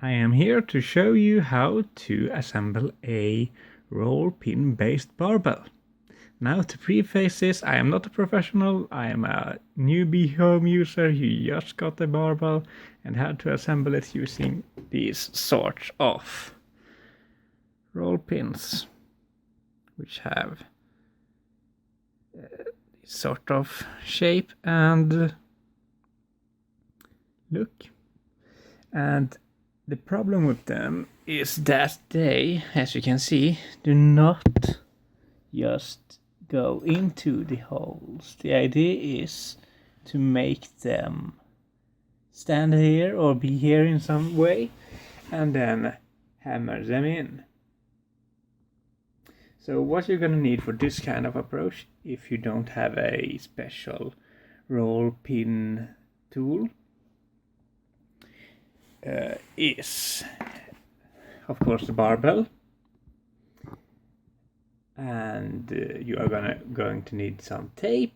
I am here to show you how to assemble a roll pin based barbell. Now, to preface this, I am not a professional, I am a newbie home user who just got a barbell and had to assemble it using these sorts of roll pins, which have this sort of shape and look. And the problem with them is that they, as you can see, do not just go into the holes. The idea is to make them stand here or be here in some way and then hammer them in. So what you're gonna need for this kind of approach, if you don't have a special roll pin tool, is of course the barbell, and you are going to need some tape,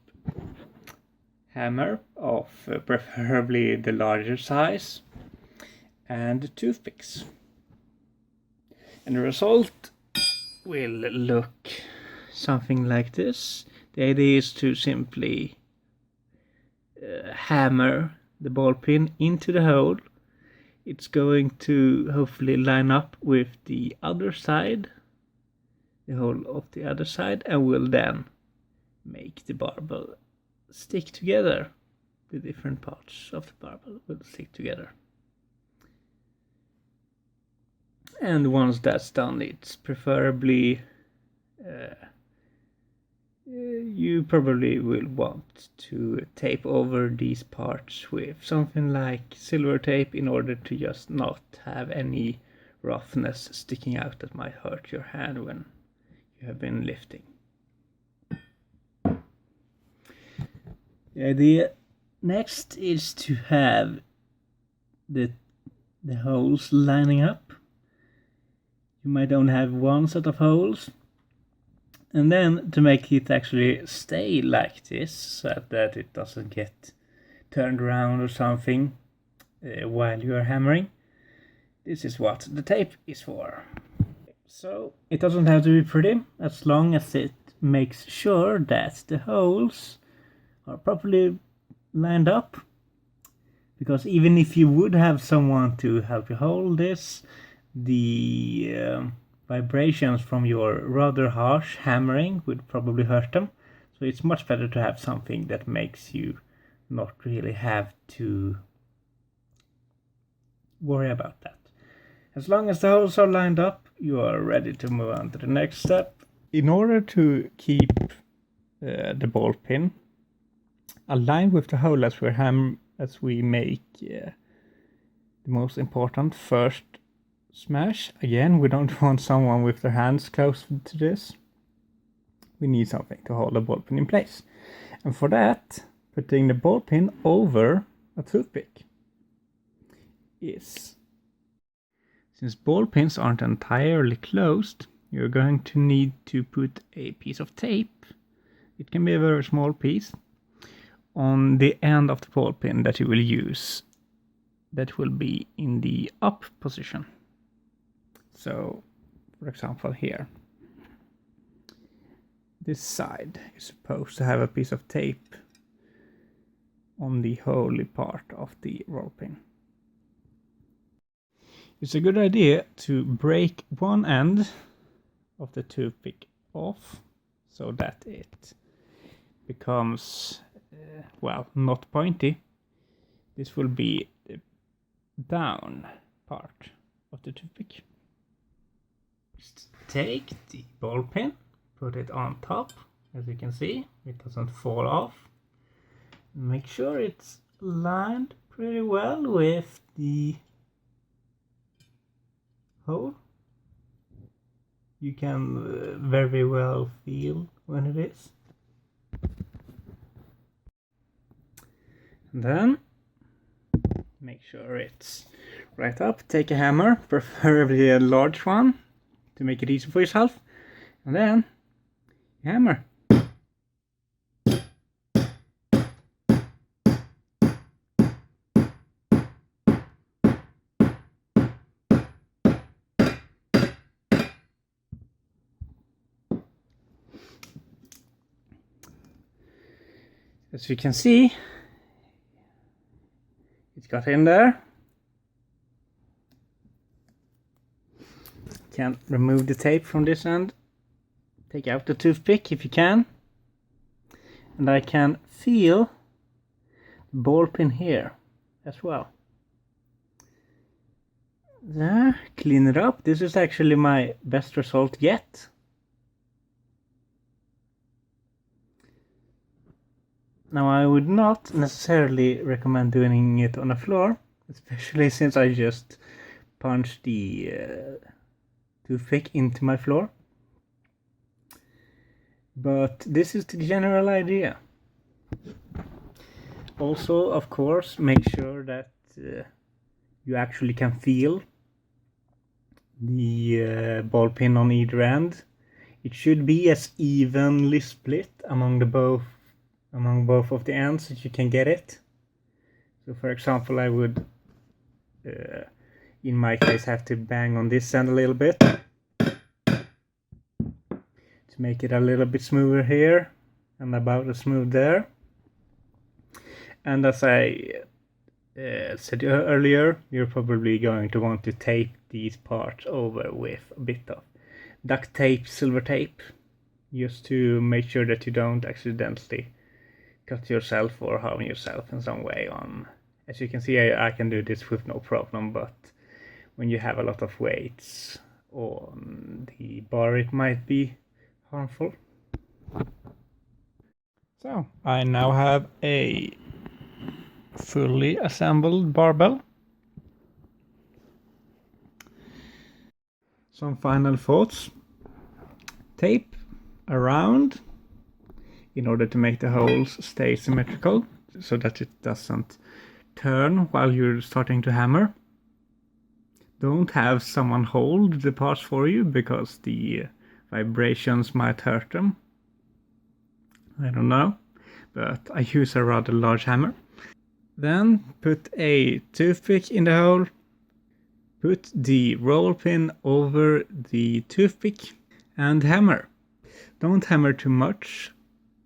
hammer of preferably the larger size, and toothpicks. And the result will look something like this. The idea is to simply hammer the ball pin into the hole. It's going to hopefully line up with the other side, the hole of the other side, and will then make the barbell stick together. The different parts of the barbell will stick together. And once that's done, it's preferably you probably will want to tape over these parts with something like silver tape in order to just not have any roughness sticking out that might hurt your hand when you have been lifting. The idea next is to have the holes lining up. You might only have one set of holes. And then to make it actually stay like this, so that it doesn't get turned around or something while you are hammering, this is what the tape is for. So it doesn't have to be pretty, as long as it makes sure that the holes are properly lined up. Because even if you would have someone to help you hold this, the vibrations from your rather harsh hammering would probably hurt them. So it's much better to have something that makes you not really have to worry about that. As long as the holes are lined up, you are ready to move on to the next step. In order to keep the ball pin aligned with the hole as we make the most important first smash, again, we don't want someone with their hands close to this. We need something to hold the ball pin in place. And for that, putting the ball pin over a toothpick is... Since ball pins aren't entirely closed, you're going to need to put a piece of tape, it can be a very small piece, on the end of the ball pin that you will use. That will be in the up position. So, for example, here, this side is supposed to have a piece of tape on the holy part of the roll pin. It's a good idea to break one end of the toothpick off so that it becomes, well, not pointy. This will be the down part of the toothpick. Take the ball pin, put it on top, as you can see, it doesn't fall off. Make sure it's lined pretty well with the hole. You can very well feel when it is. And then make sure it's right up. Take a hammer, preferably a large one, to make it easy for yourself, and then hammer. As you can see, it got in there. Can remove the tape from this end. Take out the toothpick if you can. And I can feel the ball pin here as well. There, clean it up. This is actually my best result yet. Now I would not necessarily recommend doing it on the floor, especially since I just punched the toothpick into my floor. But this is the general idea. Also, of course, make sure that you actually can feel the ball pin on either end. It should be as evenly split among both of the ends that you can get it. So for example, I would in my case have to bang on this end a little bit to make it a little bit smoother here and about as smooth there. And as I said earlier, you're probably going to want to tape these parts over with a bit of duct tape, silver tape, just to make sure that you don't accidentally cut yourself or harm yourself in some way. As you can see, I can do this with no problem, but when you have a lot of weights on the bar, it might be harmful. So I now have a fully assembled barbell. Some final thoughts. Tape around in order to make the holes stay symmetrical so that it doesn't turn while you're starting to hammer. Don't have someone hold the parts for you because the vibrations might hurt them. I don't know, but I use a rather large hammer. Then put a toothpick in the hole. Put the roll pin over the toothpick and hammer. Don't hammer too much.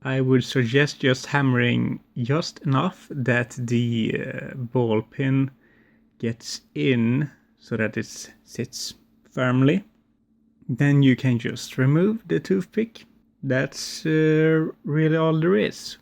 I would suggest just hammering just enough that the ball pin gets in so that it sits firmly. Then you can just remove the toothpick. That's really all there is.